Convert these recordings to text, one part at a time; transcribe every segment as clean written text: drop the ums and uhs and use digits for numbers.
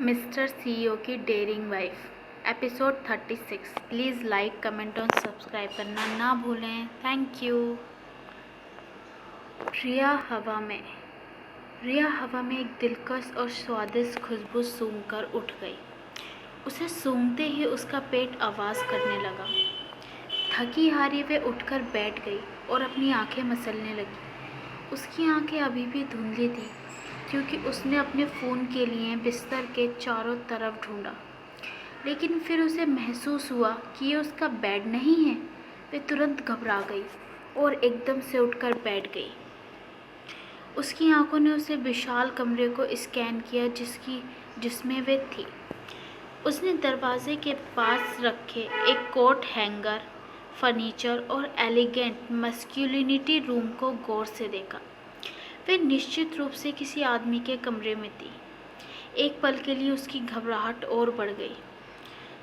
Mister CEO की daring wife episode 36। Please like comment और subscribe करना ना भूलें। Thank you. रिया हवा में एक दिलकश और स्वादिष्ट खुशबू सूंघकर उठ गई। उसे सूंघते ही उसका पेट आवाज़ करने लगा। थकी हारी वे उठकर बैठ गई और अपनी आंखें मसलने लगी। उसकी आंखें अभी भी धुंधली थी क्योंकि उसने अपने फ़ोन के लिए बिस्तर के चारों तरफ ढूंढा, लेकिन फिर उसे महसूस हुआ कि ये उसका बेड नहीं है। वे तुरंत घबरा गई और एकदम से उठकर बैठ गई। उसकी आंखों ने उसे विशाल कमरे को स्कैन किया जिसमें वे थी। उसने दरवाजे के पास रखे एक कोट हैंगर, फर्नीचर और एलिगेंट मस्कुलिनिटी रूम को गौर से देखा। वे निश्चित रूप से किसी आदमी के कमरे में थी। एक पल के लिए उसकी घबराहट और बढ़ गई।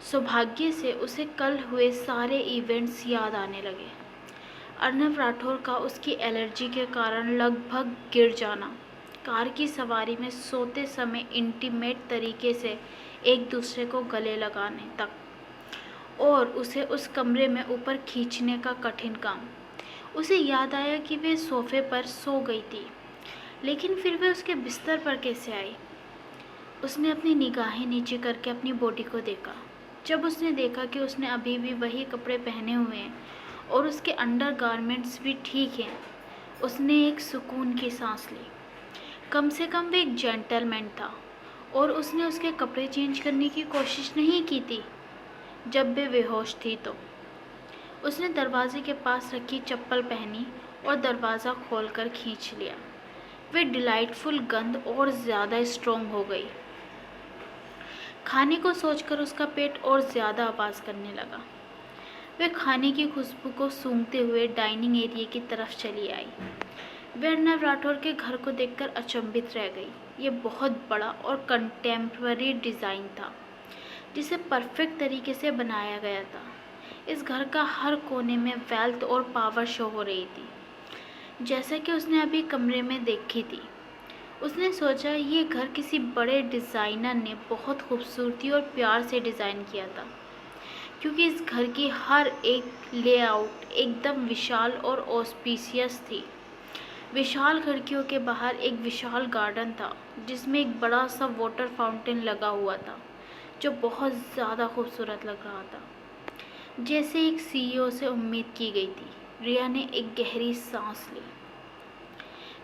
सौभाग्य से उसे कल हुए सारे इवेंट्स याद आने लगे। अर्नब राठौर का उसकी एलर्जी के कारण लगभग गिर जाना, कार की सवारी में सोते समय इंटीमेट तरीके से एक दूसरे को गले लगाने तक, और उसे उस कमरे में ऊपर खींचने का कठिन काम। उसे याद आया कि वे सोफे पर सो गई थी, लेकिन फिर वे उसके बिस्तर पर कैसे आई। उसने अपनी निगाहें नीचे करके अपनी बॉडी को देखा। जब उसने देखा कि उसने अभी भी वही कपड़े पहने हुए हैं और उसके अंडर गारमेंट्स भी ठीक हैं, उसने एक सुकून की सांस ली। कम से कम वे एक जेंटलमैन था और उसने उसके कपड़े चेंज करने की कोशिश नहीं की थी जब वे बेहोश थी। तो उसने दरवाजे के पास रखी चप्पल पहनी और दरवाज़ा खोलकर खींच लिया। वे डिलाइटफुल गंध और ज़्यादा स्ट्रॉन्ग हो गई। खाने को सोचकर उसका पेट और ज़्यादा आवाज़ करने लगा। वे खाने की खुशबू को सूंघते हुए डाइनिंग एरिया की तरफ चली आई। वे अर्नब राठौर के घर को देखकर अचंभित रह गई। ये बहुत बड़ा और कंटेम्प्ररी डिज़ाइन था जिसे परफेक्ट तरीके से बनाया गया था। इस घर का हर कोने में वेल्थ और पावर शो हो रही थी, जैसा कि उसने अभी कमरे में देखी थी। उसने सोचा ये घर किसी बड़े डिज़ाइनर ने बहुत खूबसूरती और प्यार से डिज़ाइन किया था, क्योंकि इस घर की हर एक लेआउट एकदम विशाल और ऑस्पिशियस थी। विशाल खिड़कियों के बाहर एक विशाल गार्डन था जिसमें एक बड़ा सा वाटर फाउंटेन लगा हुआ था जो बहुत ज़्यादा खूबसूरत लग रहा था, जैसे एक सीईओ से उम्मीद की गई थी। रिया ने एक गहरी सांस ली।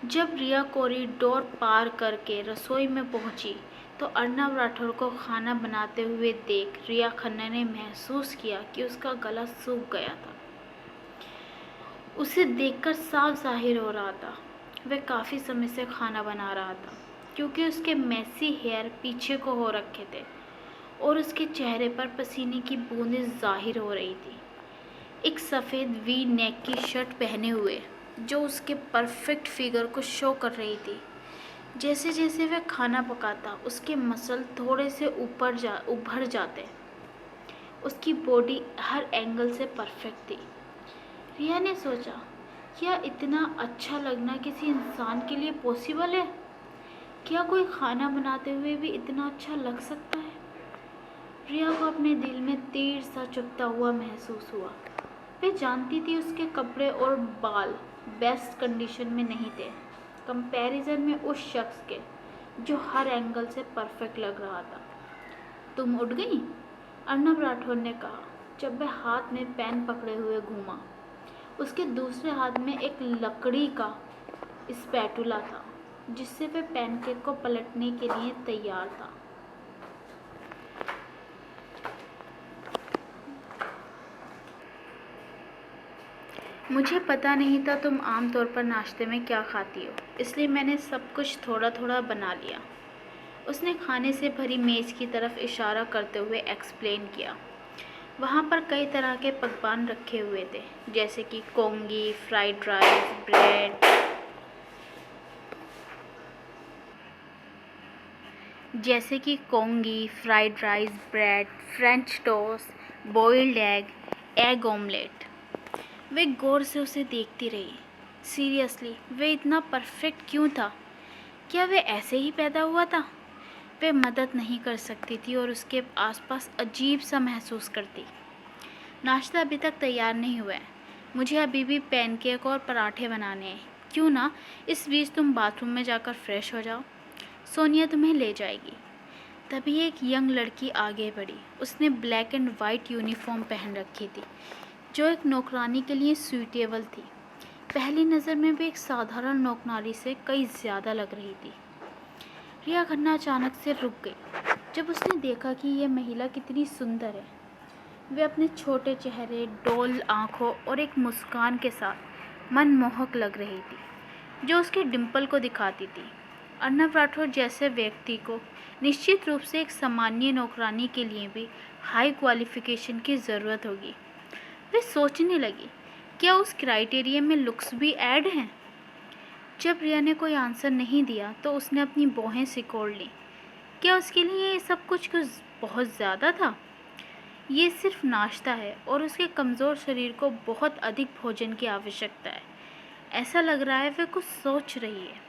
जब रिया कॉरिडोर पार करके रसोई में पहुंची तो अर्नब राठौर को खाना बनाते हुए देख रिया खन्ना ने महसूस किया कि उसका गला सूख गया था। उसे देखकर साफ जाहिर हो रहा था वह काफ़ी समय से खाना बना रहा था, क्योंकि उसके मैसी हेयर पीछे को हो रखे थे और उसके चेहरे पर पसीने की बूंदें जाहिर हो रही थी। एक सफ़ेद वी नेक की शर्ट पहने हुए जो उसके परफेक्ट फिगर को शो कर रही थी। जैसे जैसे वह खाना पकाता उसके मसल थोड़े से उभर जाते। उसकी बॉडी हर एंगल से परफेक्ट थी। रिया ने सोचा, क्या इतना अच्छा लगना किसी इंसान के लिए पॉसिबल है? क्या कोई खाना बनाते हुए भी इतना अच्छा लग सकता है? रिया को अपने दिल में तीर सा चुभता हुआ महसूस हुआ। वह जानती थी उसके कपड़े और बाल बेस्ट कंडीशन में नहीं थे कंपैरिजन में उस शख्स के जो हर एंगल से परफेक्ट लग रहा था। तुम उठ गई? अर्नब राठौर ने कहा जब वह हाथ में पेन पकड़े हुए घूमा। उसके दूसरे हाथ में एक लकड़ी का स्पैटुला था जिससे वह पैनकेक को पलटने के लिए तैयार था। मुझे पता नहीं था तुम आमतौर पर नाश्ते में क्या खाती हो, इसलिए मैंने सब कुछ थोड़ा थोड़ा बना लिया। उसने खाने से भरी मेज़ की तरफ इशारा करते हुए एक्सप्लेन किया। वहाँ पर कई तरह के पकवान रखे हुए थे, जैसे कि congee, fried rice, bread, French toast, boiled egg omelette. वे गौर से उसे देखती रही। सीरियसली, वे इतना परफेक्ट क्यों था? क्या वे ऐसे ही पैदा हुआ था वे मदद नहीं कर सकती थी और उसके आसपास अजीब सा महसूस करती। नाश्ता अभी तक तैयार नहीं हुआ है, मुझे अभी भी पैनकेक और पराठे बनाने हैं। क्यों ना इस बीच तुम बाथरूम में जाकर फ्रेश हो जाओ, सोनिया तुम्हें ले जाएगी। तभी एक यंग लड़की आगे बढ़ी। उसने ब्लैक एंड वाइट यूनिफॉर्म पहन रखी थी, जो एक नौकरानी के लिए सूटेबल थी। पहली नज़र में भी एक साधारण नौकरानी से कई ज़्यादा लग रही थी। रिया खन्ना अचानक से रुक गई जब उसने देखा कि यह महिला कितनी सुंदर है। वे अपने छोटे चेहरे, डोल आँखों और एक मुस्कान के साथ मनमोहक लग रही थी, जो उसके डिंपल को दिखाती थी। अर्नब राठौर जैसे व्यक्ति को निश्चित रूप से एक सामान्य नौकरानी के लिए भी हाई क्वालिफिकेशन की ज़रूरत होगी। वे सोचने लगी, क्या उस क्राइटेरिया में लुक्स भी ऐड हैं? जब रिया ने कोई आंसर नहीं दिया तो उसने अपनी भौहें सिकोड़ लीं। क्या उसके लिए ये सब कुछ बहुत ज़्यादा था? ये सिर्फ नाश्ता है और उसके कमज़ोर शरीर को बहुत अधिक भोजन की आवश्यकता है। ऐसा लग रहा है वे कुछ सोच रही है।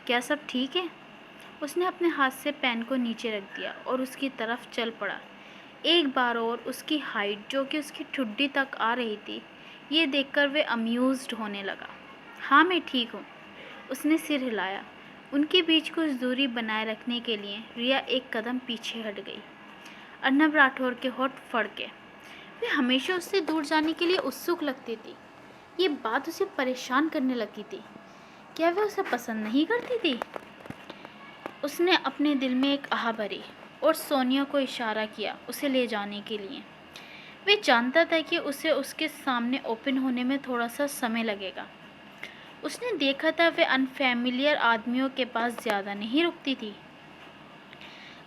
क्या सब ठीक है? उसने अपने हाथ से पेन को नीचे रख दिया और उसकी तरफ चल पड़ा। एक बार और उसकी हाइट, जो कि उसकी ठुड्डी तक आ रही थी, ये देखकर वे अम्यूज़्ड होने लगा। हाँ, मैं ठीक हूँ, उसने सिर हिलाया। उनके बीच कुछ दूरी बनाए रखने के लिए रिया एक कदम पीछे हट गई। अर्नब राठौर के होठ फड़के। वे हमेशा उससे दूर जाने के लिए उत्सुक लगती थी। ये बात उसे परेशान करने लगी थी। क्या वे उसे पसंद नहीं करती थी? उसने अपने दिल में एक आह भरी और सोनिया को इशारा किया उसे ले जाने के लिए। वे जानता था कि उसे उसके सामने ओपन होने में थोड़ा सा समय लगेगा। उसने देखा था वे अनफैमिलियर आदमियों के पास ज़्यादा नहीं रुकती थी।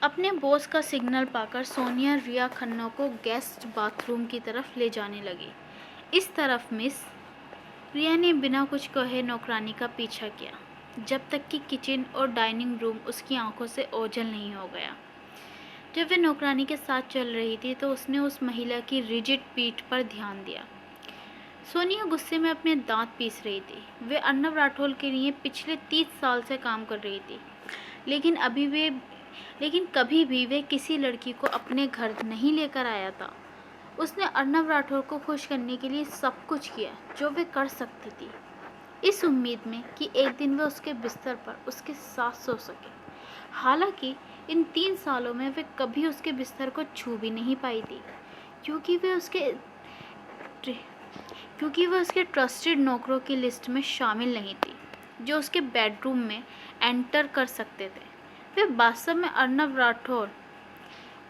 अपने बॉस का सिग्नल पाकर सोनिया रिया खन्ना को गेस्ट बाथरूम की तरफ ले जाने लगी। इस तरफ मिस रिया ने बिना कुछ कहे नौकरानी का पीछा किया, जब तक कि किचन और डाइनिंग रूम उसकी आंखों से ओझल नहीं हो गया। जब वे नौकरानी के साथ चल रही थी तो उसने उस महिला की रिजिड पीठ पर ध्यान दिया। सोनिया गुस्से में अपने दांत पीस रही थी। वे अर्नब राठौर के लिए पिछले 30 साल से काम कर रही थी, लेकिन कभी भी वे किसी लड़की को अपने घर नहीं लेकर आया था। उसने अर्नब राठौर को खुश करने के लिए सब कुछ किया जो वे कर सकती थी, इस उम्मीद में कि एक दिन वे उसके बिस्तर पर उसके साथ सो सके। हालांकि इन 3 सालों में वे कभी उसके बिस्तर को छू भी नहीं पाई थी, क्योंकि वे उसके ट्रस्टेड नौकरों की लिस्ट में शामिल नहीं थी जो उसके बेडरूम में एंटर कर सकते थे। वे वास्तव में अर्नब राठौर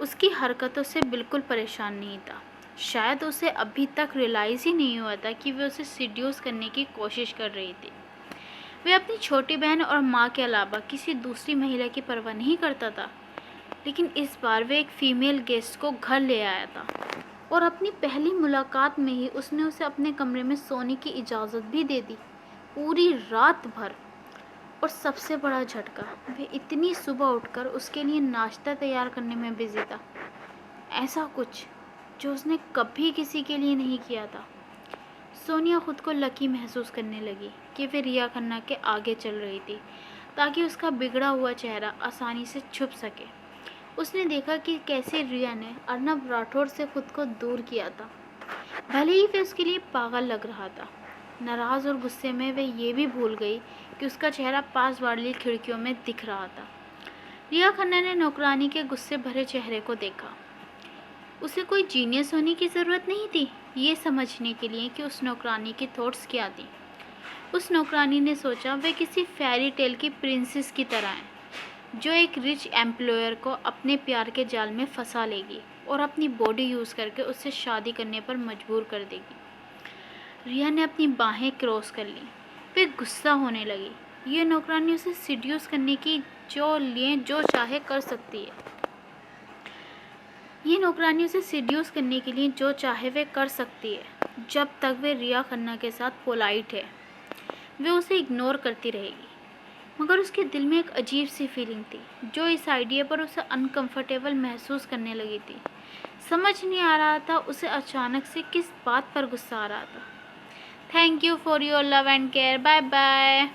उसकी हरकतों से बिल्कुल परेशान नहीं था। शायद उसे अभी तक रियलाइज़ ही नहीं हुआ था कि वे उसे सीड्यूस करने की कोशिश कर रही थी। वे अपनी छोटी बहन और माँ के अलावा किसी दूसरी महिला की परवाह नहीं करता था, लेकिन इस बार वे एक फीमेल गेस्ट को घर ले आया था और अपनी पहली मुलाकात में ही उसने उसे अपने कमरे में सोने की इजाज़त भी दे दी, पूरी रात भर। और सबसे बड़ा झटका, वे इतनी सुबह उठकर उसके लिए नाश्ता तैयार करने में बिजी था, ऐसा कुछ जो उसने कभी किसी के लिए नहीं किया था। सोनिया खुद को लकी महसूस करने लगी कि वे रिया खन्ना के आगे चल रही थी ताकि उसका बिगड़ा हुआ चेहरा आसानी से छुप सके। उसने देखा कि कैसे रिया ने अर्नब राठौर से खुद को दूर किया था, भले ही वे उसके लिए पागल लग रहा था। नाराज़ और गुस्से में वे ये भी भूल गई कि उसका चेहरा पास वाली खिड़कियों में दिख रहा था। रिया खन्ना ने नौकरानी के गुस्से भरे चेहरे को देखा। उसे कोई जीनियस होने की ज़रूरत नहीं थी ये समझने के लिए कि उस नौकरानी की थॉट्स क्या थी। उस नौकरानी ने सोचा वे किसी फेरी टेल की प्रिंसेस की तरह हैं, जो एक रिच एम्प्लॉयर को अपने प्यार के जाल में फंसा लेगी और अपनी बॉडी यूज़ करके उससे शादी करने पर मजबूर कर देगी। रिया ने अपनी बाहें क्रॉस कर लीं। वे गुस्सा होने लगी। ये नौकरानी उसे सीड्यूस करने की जो चाहे कर सकती है। ये नौकरानी उसे सीड्यूस करने के लिए जो चाहे वे कर सकती है, जब तक वे रिया खन्ना के साथ पोलाइट है। वे उसे इग्नोर करती रहेगी। मगर उसके दिल में एक अजीब सी फीलिंग थी जो इस आइडिया पर उसे अनकंफर्टेबल महसूस करने लगी थी। समझ नहीं आ रहा था उसे अचानक से किस बात पर गुस्सा आ रहा था। Thank you for your love and care. Bye bye.